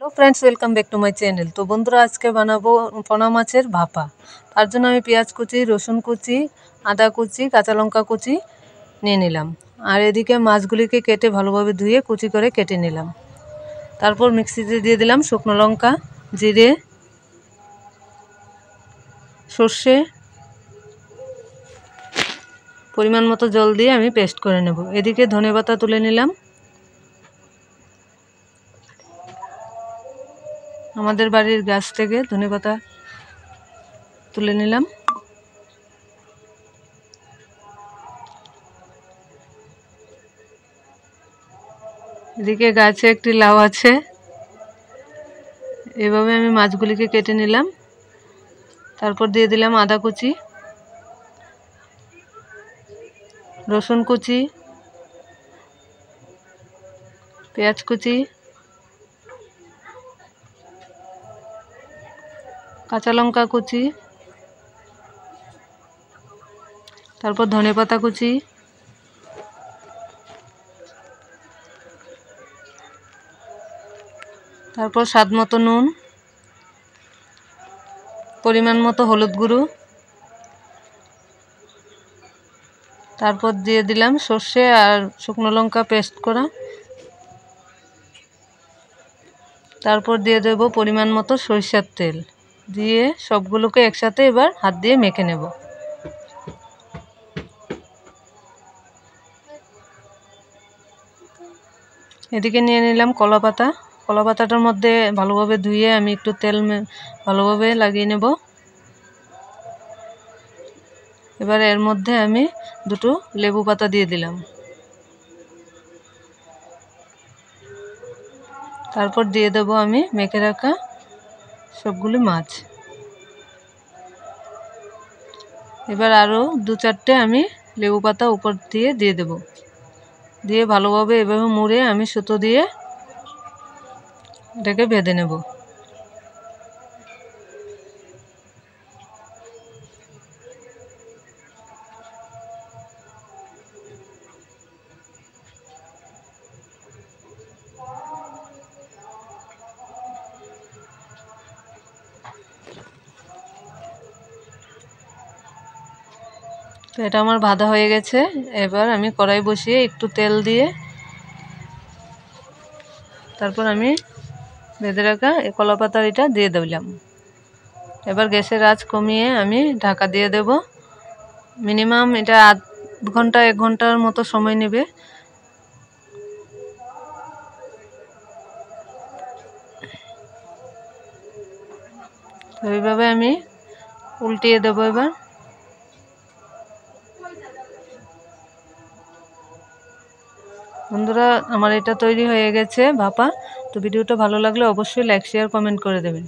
Hello friends, welcome back to my channel. तो बंधुरा आज के बनाबो पोना माछेर भापा। तार जोन्नो आमि पेঁয়াজ कुचि, रसुन कुचि, आदा कुचि, काँचा लंका कुचि निये निलाम और एदिके माछगुलिके केटे भालोभाबे धुए कुचि करे केटे निलाम। तारपर मिक्सिते दिए दिलाम शुकनो लंका, जिरे, सर्षे, परिमाण मतो जल दिए आमि पेस्ट करे नेब। एदिके धने पाता तुले निलाम, আমাদের বাড়ির গাছ থেকে ধনেপাতা তুলে নিলাম। এদিকে গাছে একটি লাউ আছে, এভাবে আমি মাছগুলিকে কেটে নিলাম। তারপর দিয়ে দিলাম আদা কুচি, রসুন কুচি, পেঁয়াজ কুচি, কাঁচা লঙ্কা কুচি, তারপর ধনেপাতা কুচি, তারপর স্বাদ মতো নুন, পরিমাণ মতো হলুদ গুঁড়ো, তারপর দিয়ে দিলাম সর্ষে আর শুকনো লঙ্কা পেস্ট করা, তারপর দিয়ে দেব পরিমাণ মতো সরিষার তেল, দিয়ে সবগুলোকে একসাথে এবার হাত দিয়ে মেখে নেব। এদিকে নিয়ে নিলাম কলা পাতা। কলা পাতাটার মধ্যে ভালোভাবে ধুয়ে আমি একটু তেল ভালোভাবে লাগিয়ে নেব। এবার এর মধ্যে আমি দুটো লেবু পাতা দিয়ে দিলাম। তারপর দিয়ে দেব আমি মেখে রাখা সবগুলো মাছ। এবার আরও দু চারটে আমি লেবু পাতা উপর দিয়ে দেব, দিয়ে ভালোভাবে এভাবে মুড়ে আমি সুতো দিয়ে এটাকে বেঁধে নেব। তো এটা আমার বাঁধা হয়ে গেছে। এবার আমি কড়াই বসিয়ে একটু তেল দিয়ে তারপর আমি বেঁধে রাখা এই কলা পাতার এটা দিয়ে দিলাম। এবার গ্যাসের আঁচ কমিয়ে আমি ঢাকা দিয়ে দেব। মিনিমাম এটা আধ ঘন্টা 1 ঘন্টার মতো সময় নেবে। এইভাবে আমি উল্টিয়ে দেব। এবার বন্ধুরা, আমার এটা তৈরি হয়ে গেছে ভাপা। তো ভিডিওটা ভালো লাগলে অবশ্যই লাইক, শেয়ার, কমেন্ট করে দেবেন।